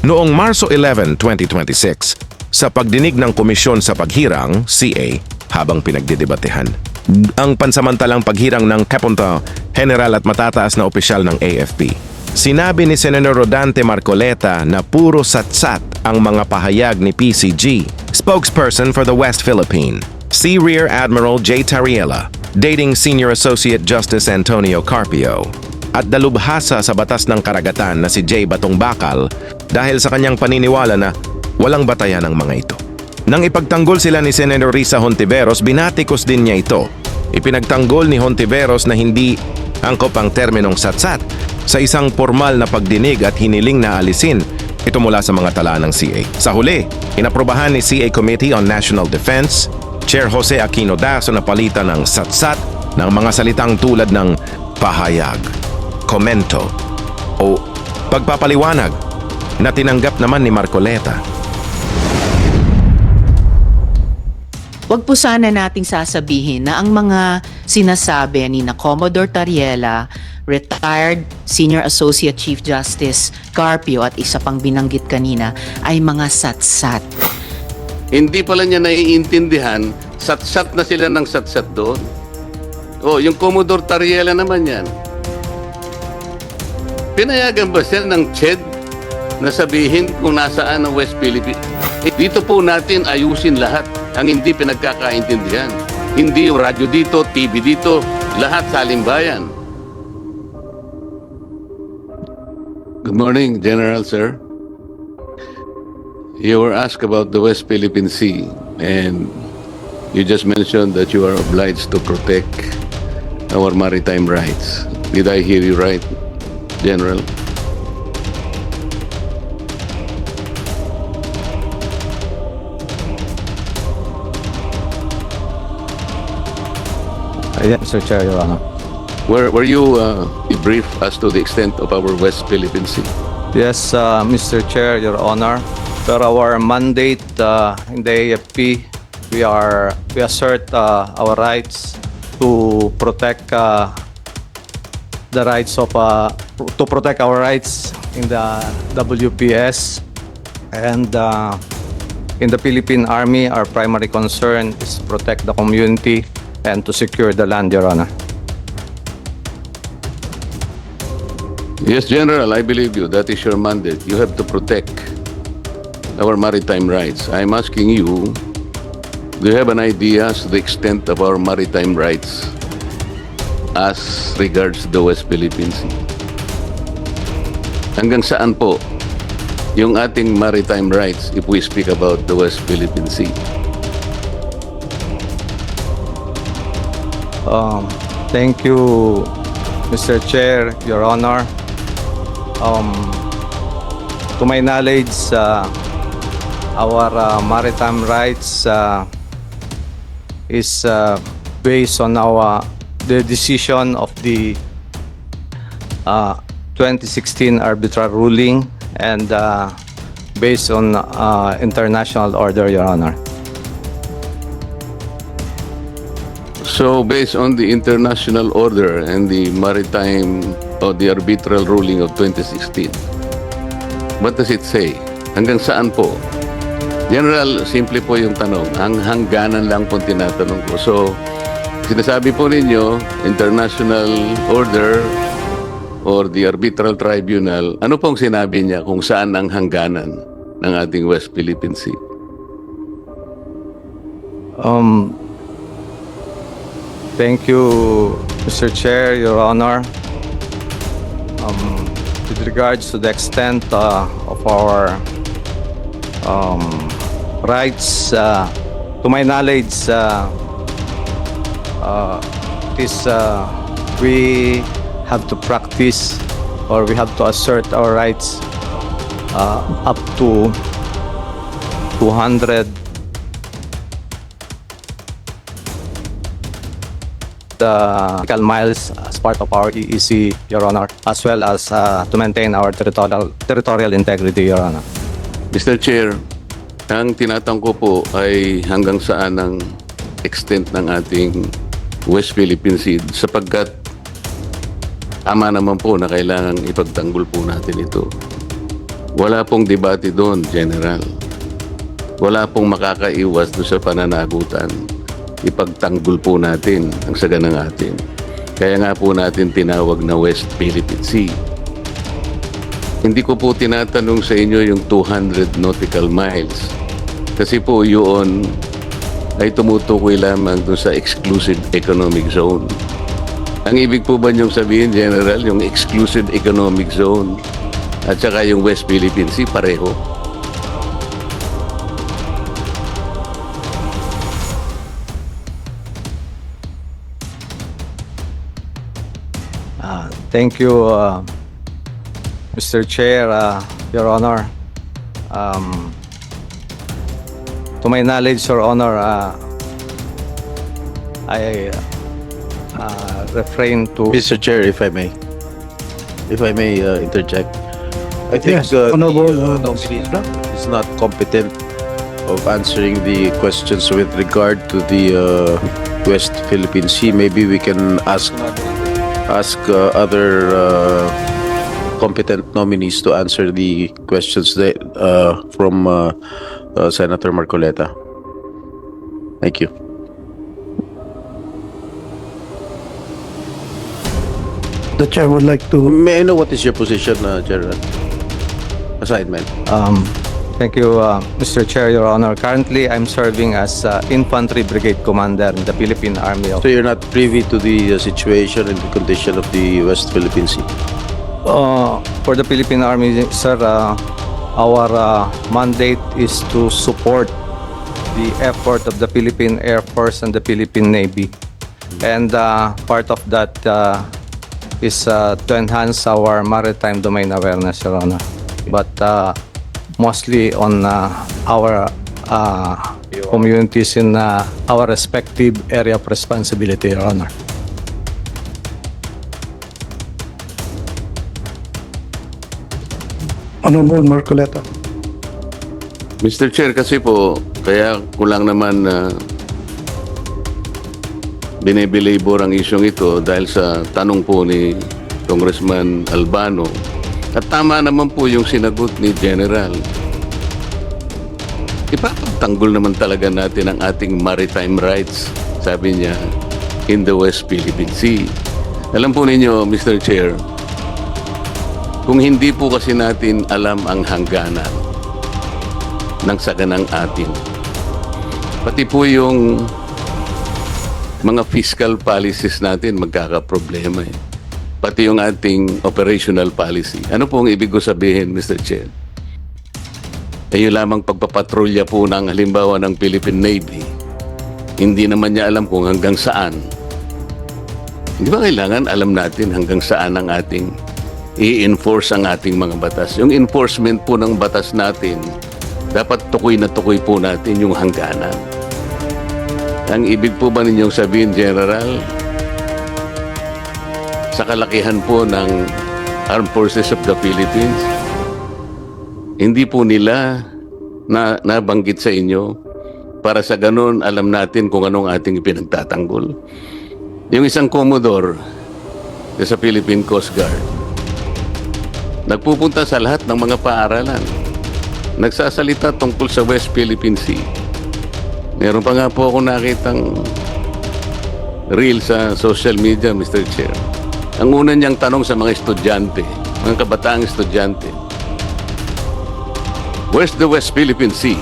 Noong Marso 11, 2026, sa pagdinig ng Komisyon sa Paghirang, CA, habang pinagdidebatehan, ang pansamantalang paghirang ng kapunta, general at matataas na opisyal ng AFP. Sinabi ni Senator Rodante Marcoleta na puro satsat ang mga pahayag ni PCG, spokesperson for the West Philippine, si Rear Admiral J. Tariela, dating Senior Associate Justice Antonio Carpio, at dalubhasa sa batas ng karagatan na si J. Batong Bakal dahil sa kanyang paniniwala na walang batayan ang mga ito. Nang ipagtanggol sila ni Senator Risa Hontiveros, binatikos din niya ito. Ipinagtanggol ni Hontiveros na hindi angkop ang terminong satsat sa isang formal na pagdinig at hiniling na alisin ito mula sa mga tala ng CA. Sa huli, inaprobahan ni CA Committee on National Defense, Chair Jose Aquino Dazo na palitan ng satsat ng mga salitang tulad ng pahayag, komento o pagpapaliwanag na tinanggap naman ni Marcoleta. Huwag po sana nating sasabihin na ang mga sinasabi ni na Commodore Tariela, retired Senior Associate Chief Justice Carpio at isa pang binanggit kanina ay mga satsat. Hindi pala niya naiintindihan, satsat na sila ng satsat doon. Oh, yung Commodore Tariela naman yan. Pinayagan ba siya ng CHED na sabihin kung nasaan ang West Philippines? Dito po natin ayusin lahat ang hindi pinagkakaintindihan. Hindi yung radyo dito, TV dito, lahat salimbayan. Good morning, General Sir. You were asked about the West Philippine Sea and you just mentioned that you are obliged to protect our maritime rights. Did I hear you right, General? Yes, Mr. Chair, Your Honor. Were you briefed as to the extent of our West Philippine Sea? Yes, Mr. Chair, Your Honor. Per our mandate in the AFP, we assert our rights to protect the rights of to protect our rights in the WPS and in the Philippine Army. Our primary concern is protect the community and to secure the land, Your Honor. Yes, General, I believe you. That is your mandate. You have to protect our maritime rights. I'm asking you, do you have an idea as to the extent of our maritime rights as regards the West Philippine Sea? Hanggang saan po yung ating maritime rights if we speak about the West Philippine Sea? Thank you, Mr. Chair, Your Honor. To my knowledge, our maritime rights is based on the decision of the 2016 arbitral ruling and based on international order, Your Honor. So, based on the international order and the maritime or the arbitral ruling of 2016, what does it say? Hanggang saan po? General, simple po yung tanong. Hangganan lang po tinatanong ko. So, sinasabi po ninyo, international order or the arbitral tribunal, ano pong sinabi niya kung saan ang hangganan ng ating West Philippine Sea? Thank you, Mr. Chair, Your Honor. With regards to the extent of our rights, to my knowledge, we have to practice or we have to assert our rights up to 200 nautical miles as part of our EEC, Your Honor, as well as to maintain our territorial integrity, Your Honor. Mr. Chair, ang tinatang ko po ay hanggang saan ang extent ng ating West Philippine Sea sapagkat tama naman po na kailangan ipagtanggol po natin ito. Wala pong debate doon, General. Wala pong makakaiwas doon sa pananagutan. Ipagtanggol po natin ang saganang atin. Kaya nga po natin tinawag na West Philippine Sea. Hindi ko po tinatanong sa inyo yung 200 nautical miles. Kasi po yun ay tumutukoy lamang doon sa exclusive economic zone. Ang ibig po ba niyong sabihin, General, yung exclusive economic zone at saka yung West Philippine Sea, pareho? Thank you, Mr. Chair, Your Honor. To my knowledge, Your Honor, I refrain to... Mr. Chair, if I may interject. I think Yes, Honorable, the minister is not competent of answering the questions with regard to the West Philippine Sea. Maybe we can ask other competent nominees to answer the questions that, from Senator Marcoleta. Thank you. The chair would like to. May I know what is your position, General? Assignment. Thank you, Mr. Chair, Your Honor. Currently, I'm serving as Infantry Brigade Commander in the Philippine Army of... So you're not privy to the situation and the condition of the West Philippine Sea? For the Philippine Army, sir, our mandate is to support the effort of the Philippine Air Force and the Philippine Navy. And part of that is to enhance our maritime domain awareness, Your Honor. But mostly on our communities in our respective area of responsibility, Your Honor. Honorable Marcoleta. Mr. Chair, kasi po, kaya ko lang naman binibilibor ang isyong ito dahil sa tanong po ni Congressman Albano. At tama naman po yung sinagot ni General. Ipapagtanggol naman talaga natin ang ating maritime rights, sabi niya, in the West Philippine Sea. Alam po ninyo, Mr. Chair, kung hindi po kasi natin alam ang hangganan ng saganang atin, pati po yung mga fiscal policies natin magkakaproblema eh. Pati yung ating operational policy. Ano po ang ibig ko sabihin, Mr. Chair? Ayun lamang pagpapatrolya po ng halimbawa ng Philippine Navy. Hindi naman niya alam kung hanggang saan. Hindi ba kailangan alam natin hanggang saan ang ating i-enforce ang ating mga batas? Yung enforcement po ng batas natin, dapat tukoy na tukoy po natin yung hangganan. Ang ibig po ba ninyong sabihin, General, sa kalakihan po ng Armed Forces of the Philippines, hindi po nila nabanggit sa inyo para sa ganun alam natin kung anong ating ipinagtatanggol? Yung isang Commodore sa Philippine Coast Guard, nagpupunta sa lahat ng mga paaralan, nagsasalita tungkol sa West Philippine Sea. Meron pa nga po ako nakitang reel sa social media, Mr. Chair. Ang una niyang tanong sa mga estudyante, mga kabataang estudyante, where's the West Philippine Sea?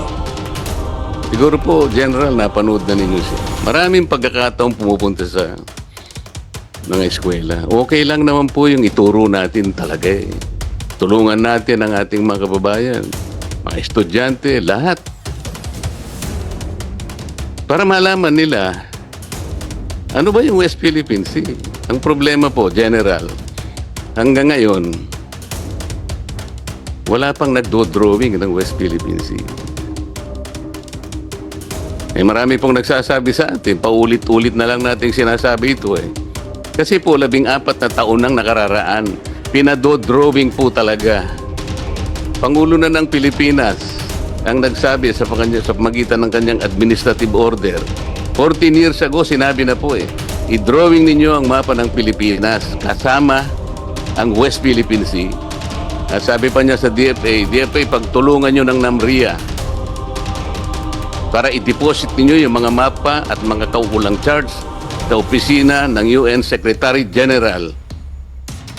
Siguro po, General, napanood na ninyo siya. Maraming pagkakataong pumupunta sa mga eskwela. Okay lang naman po yung ituro natin talaga eh. Tulungan natin ang ating mga kababayan, mga estudyante, lahat. Para malaman nila, ano ba yung West Philippine Sea? Ang problema po, General, hanggang ngayon, wala pang nagdo-drawing ng West Philippine Sea. Eh marami pong nagsasabi sa atin, paulit-ulit na lang nating sinasabi ito eh. Kasi po 14 na taon nang nakararaan, pinado-drawing po talaga. Pangulo na ng Pilipinas ang nagsabi sa magitan ng kanyang administrative order. 14 years ago, sinabi na po eh, i-drawing ninyo ang mapa ng Pilipinas kasama ang West Philippine Sea At sabi pa niya sa DFA, pagtulungan nyo ng NAMRIA para i-deposit ninyo yung mga mapa at mga kaukulang charge sa opisina ng UN Secretary General.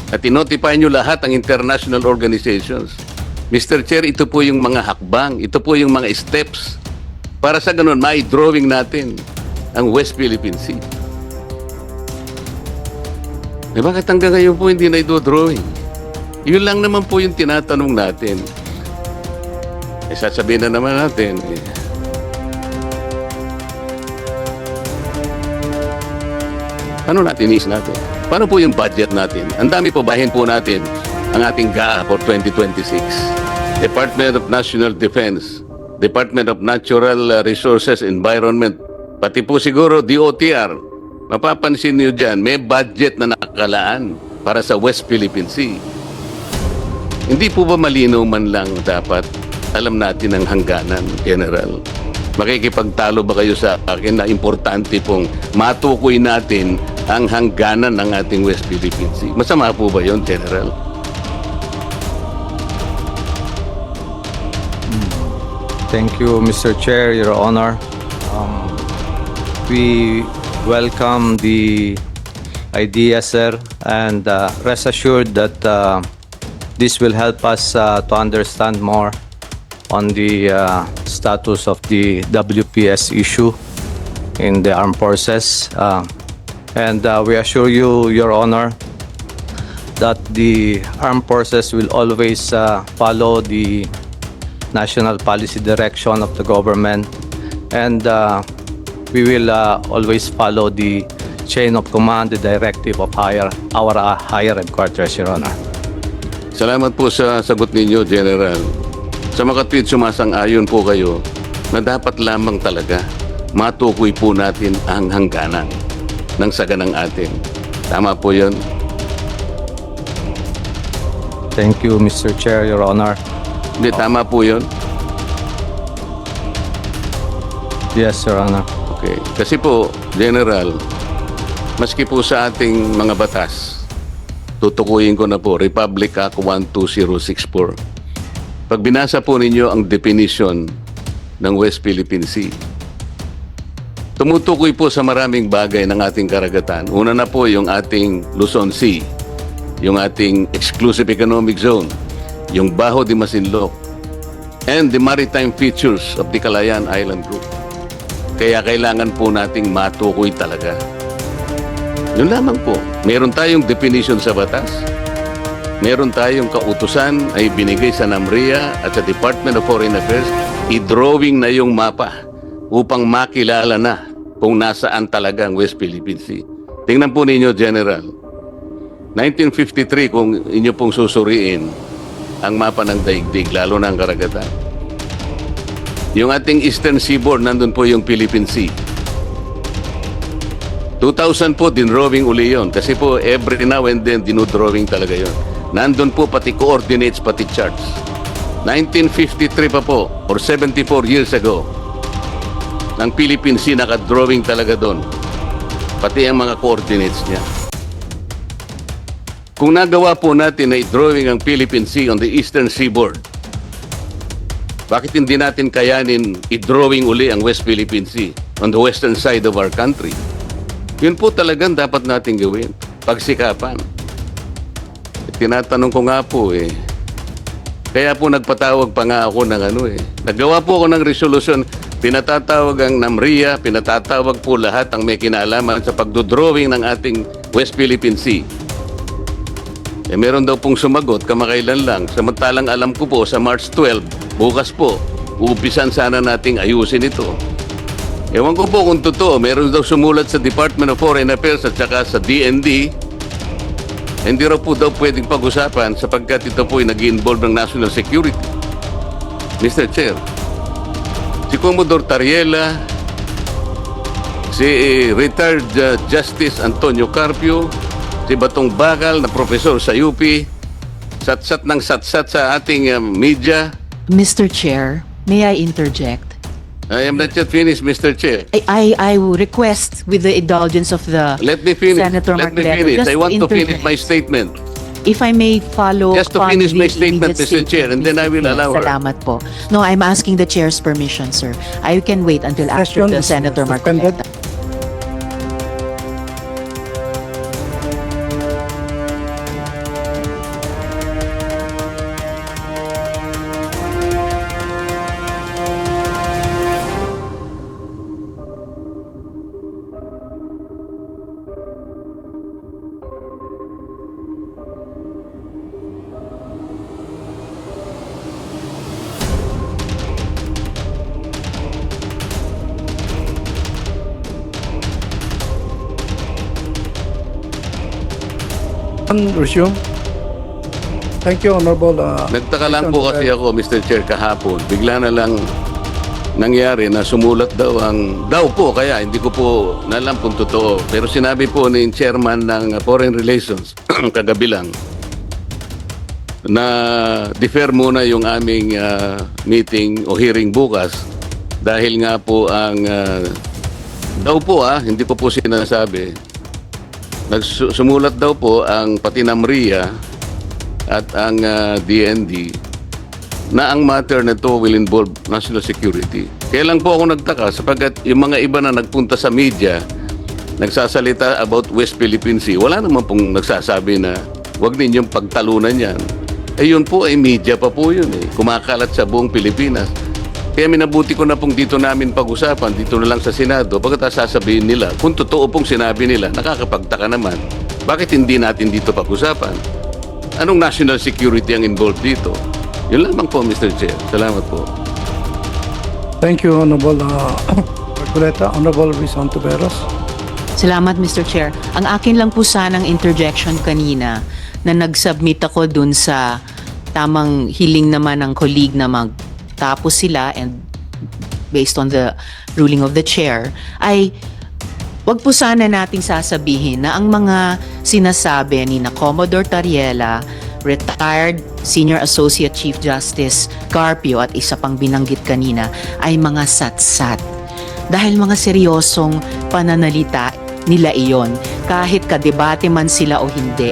At i-notify nyo lahat ang international organizations. Mr. Chair, ito po yung mga hakbang, ito po yung mga steps para sa ganun, mai-drawing natin ang West Philippine Sea. Eh bakit hanggang ngayon po hindi na i-drawing? Yun lang naman po yung tinatanong natin. Eh sasabihin na naman natin, ano natin is natin? Paano po yung budget natin? Ang dami po bahin po natin ang ating GAA for 2026. Department of National Defense, Department of Natural Resources, Environment, pati po siguro DOTR. Mapapansin niyo dyan, may budget na nakalaan para sa West Philippine Sea. Hindi po ba malinaw man lang dapat alam natin ang hangganan, General? Makikipagtalo ba kayo sa akin na importante pong matukoy natin ang hangganan ng ating West Philippine Sea? Masama po ba yun, General? Thank you, Mr. Chair, Your Honor. We welcome the idea, sir, and rest assured that this will help us to understand more on the status of the WPS issue in the armed forces. And we assure you, Your Honor, that the armed forces will always follow the national policy direction of the government, and we will always follow the chain of command, the directive of our higher headquarters, Your Honor. Salamat po sa sagot ninyo, General. Sa mga tweet, sumasang-ayon po kayo na dapat lamang talaga matukoy po natin ang hangganan ng saganang atin. Tama po yun? Thank you, Mr. Chair, Your Honor. Hindi, tama po yun? Yes, Your Honor. Okay. Kasi po, General, maski po sa ating mga batas, tutukuyin ko na po, Republic Act 12064. Pag binasa po ninyo ang definition ng West Philippine Sea, tumutukoy po sa maraming bagay ng ating karagatan. Una na po yung ating Luzon Sea, yung ating Exclusive Economic Zone, yung Bajo de Masinloc, and the maritime features of the Calayan Island Group. Kaya kailangan po nating matukoy talaga. Yun lamang po. Meron tayong definition sa batas. Meron tayong kautusan ay binigay sa NAMRIA at sa Department of Foreign Affairs. I-drawing na yung mapa upang makilala na kung nasaan talaga ang West Philippine Sea. Tingnan po ninyo, General. 1953, kung inyo pong susuriin ang mapa ng daigdig, lalo na ang karagatan. Yung ating Eastern Seaboard, nandun po yung Philippine Sea. 2000 po, dinrawing uli yun. Kasi po, every now and then, dinudrawing talaga yun. Nandun po pati coordinates, pati charts. 1953 pa po, or 74 years ago, ng Philippine Sea, nakadrawing talaga doon. Pati ang mga coordinates niya. Kung nagawa po natin na i-drawing ang Philippine Sea on the Eastern Seaboard, bakit hindi natin kayanin i-drawing uli ang West Philippine Sea on the western side of our country? Yun po talagang dapat natin gawin. Pagsikapan. Tinatanong ko nga po kaya po nagpatawag pa nga ako ng naggawa po ako ng resolution, pinatatawag ang NAMRIA, pinatatawag po lahat ang may kinalaman sa pagdodrawing ng ating West Philippine Sea. Meron daw pong sumagot, kamakailan lang. Samantalang alam ko po, sa March 12, bukas po, uupisan sana nating ayusin ito. Ewan ko po kung totoo, meron daw sumulat sa Department of Foreign Affairs at saka sa DND. Hindi raw po daw pwedeng pag-usapan sapagkat ito po ay nag-involve ng national security. Mr. Chair, si Commodore Tariela, si retired Justice Antonio Carpio, si Batong Bakal na profesor sa UP, satsat ng satsat sa ating media. Mr. Chair, may I interject? I am not yet finished, Mr. Chair. I will request with the indulgence of the Let me finish. Senator Let me Marcoleta, finish. just I want to finish interject. my statement. If I may follow Just to on finish the my statement, immediate Mr. Chair, and then I will Mr. allow her. Salamat po. No, I'm asking the chair's permission, sir. I can wait until after Session the is Senator suspended. Marcoleta. Resume. Thank you, Honorable. Nagtaka lang po kasi ako, Mr. Chair, kahapon. Bigla na lang nangyari na sumulat daw kaya hindi ko po nalam kung totoo. Pero sinabi po ni Chairman ng Foreign Relations kagabi lang na defer muna yung aming meeting o hearing bukas dahil nga po ang hindi ko po sinasabi. Sumulat daw po ang pati NAMRIA at ang DND na ang matter na to will involve national security. Kaya lang po ako nagtaka sapagkat yung mga iba na nagpunta sa media nagsasalita about West Philippine Sea, wala naman pong nagsasabi na huwag ninyong pagtalunan yan. Eh yun po ay media pa po yun kumakalat sa buong Pilipinas. Kaya minabuti ko na pong dito namin pag-usapan, dito na lang sa Senado, pagkatapos sasabihin nila, kung totoo pong sinabi nila, nakakapagtaka naman, bakit hindi natin dito pag-usapan? Anong national security ang involved dito? Yun lamang po, Mr. Chair. Salamat po. Thank you, Honorable Marcoleta. Honorable Luis Ontiveros. Salamat, Mr. Chair. Ang akin lang po sanang interjection kanina na nag-submit ako dun sa tamang hiling naman ng colleague na magtapos sila and based on the ruling of the chair, ay wag po sana nating sasabihin na ang mga sinasabi ni na Commodore Tariela, retired Senior Associate Chief Justice Carpio at isa pang binanggit kanina ay mga satsat. Dahil mga seryosong pananalita nila iyon, kahit kadebate man sila o hindi.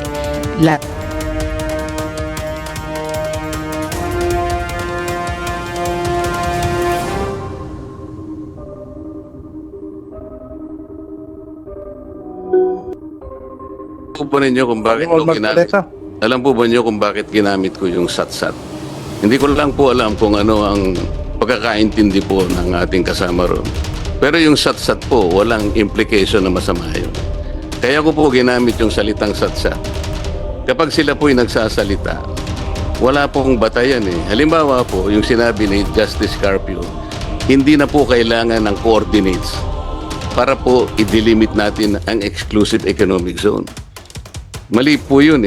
Alam po ba ninyo kung bakit ko Honorable ginamit? Marcoleta. Alam po ba niyo kung bakit ginamit ko yung satsat? Hindi ko lang po alam kung ano ang pagkakaintindi po ng ating kasama ron. Pero yung satsat po, walang implication na masama yun. Kaya ko po ginamit yung salitang satsat. Kapag sila po'y nagsasalita, wala pong batayan Halimbawa po, yung sinabi ni Justice Carpio, hindi na po kailangan ng coordinates para po i-delimit natin ang exclusive economic zone. Mali po yun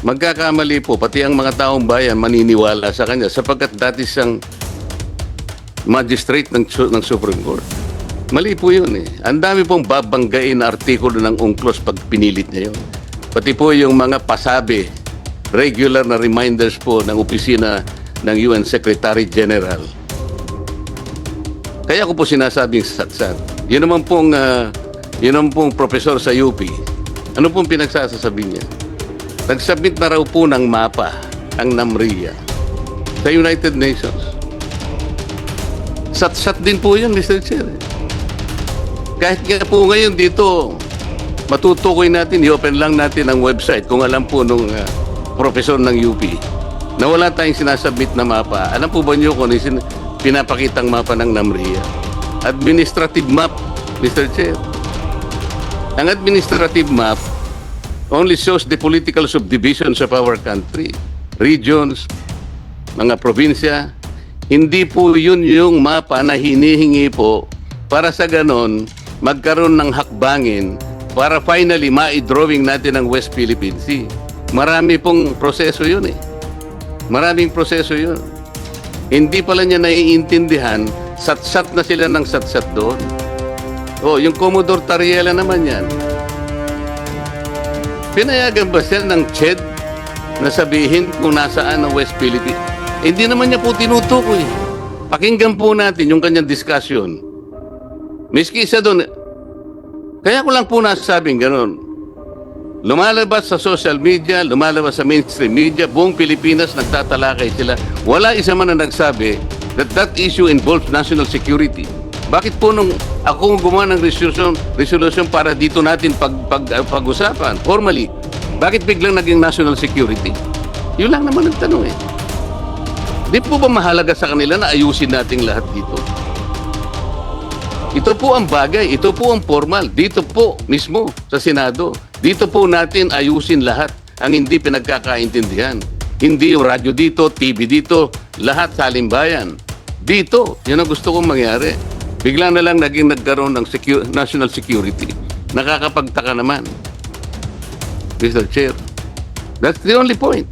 Magkakamali po, pati ang mga taong bayan maniniwala sa kanya sapagkat dati siyang magistrate ng Supreme Court. Mali po yun Ang dami pong babanggain na artikulo ng UNCLOS pag pinilit niya yun. Pati po yung mga pasabi, regular na reminders po ng opisina ng UN Secretary General. Kaya ko po sinasabing satsat. Yun naman pong professor sa UP. Ano pong pinagsasasabi niya? Nag-submit na raw po ng mapa ang NAMRIA sa United Nations. Satsat din po yun, Mr. Chair. Kahit nga po ngayon dito, matutukoy natin, i-open lang natin ang website kung alam po nung professor ng UP na wala tayong sinasubmit na mapa. Alam po ba niyo kung pinapakitang mapa ng NAMRIA? Administrative map, Mr. Chair. Ang administrative map only shows the political subdivisions of our country, regions, mga probinsya. Hindi po yun yung mapa na hinihingi po para sa ganon magkaroon ng hakbangin para finally ma-drawing natin ang West Philippine Sea. Marami pong proseso yun Maraming proseso yun. Hindi pala niya naiintindihan, satsat na sila ng satsat doon. Yung Commodore Tariela naman yan. Pinayagan ba siya ng CHED na sabihin kung nasaan ang West Philippines? Hindi naman niya po tinutukoy. Pakinggan po natin yung kanyang discussion. Miski isa doon, kaya ko lang po nasasabing gano'n. Lumalabas sa social media, lumalabas sa mainstream media, buong Pilipinas nagtatalakay sila. Wala isa man na nagsabi that that issue involves national security. Bakit po nung ako gumawa ng resolution para dito natin pag-usapan formally, bakit biglang naging national security? Yun lang naman ang tanong eh. Di po ba mahalaga sa kanila na ayusin natin lahat dito? Ito po ang bagay, ito po ang formal. Dito po mismo sa Senado. Dito po natin ayusin lahat ang hindi pinagkakaintindihan. Hindi yung radyo dito, TV dito, lahat sa halimbayan. Dito, yun ang gusto kong mangyari. Bigla na lang nagkaroon ng national security. Nakakapagtaka naman. Mr. Chair, that's the only point.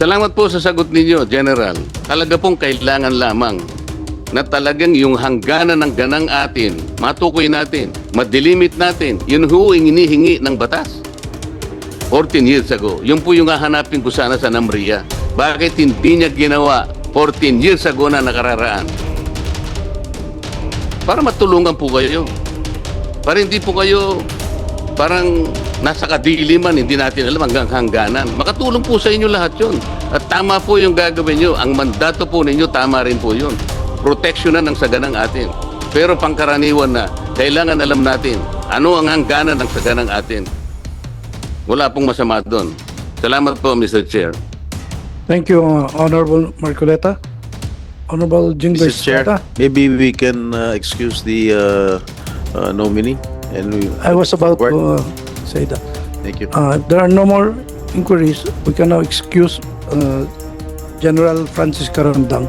Salamat po sa sagot ninyo, General. Talaga pong kailangan lamang na talagang yung hangganan ng ganang atin, matukoy natin, madilimit natin, yun ho ang inihingi ng batas. 14 years ago, yun po yung hahanapin ko sana sa NAMRIA. Bakit hindi niya ginawa 14 years ago na nakararaan? Para matulungan po kayo. Para hindi po kayo parang nasa kadiliman, hindi natin alam hanggang hangganan. Makatulong po sa inyo lahat yun. At tama po yung gagawin nyo. Ang mandato po ninyo, tama rin po yun. Proteksyonan ng saganang atin. Pero pangkaraniwan na, kailangan alam natin ano ang hangganan ng saganang atin. Wala pong masama doon. Salamat po, Mr. Chair. Thank you, Honorable Marcoleta. Honorable Jinggoy Mr. Chair, Estrada. maybe we can excuse the nominee. And we, I was about Work. to say that. Thank you. If there are no more inquiries, we can now excuse General Francis Carandang.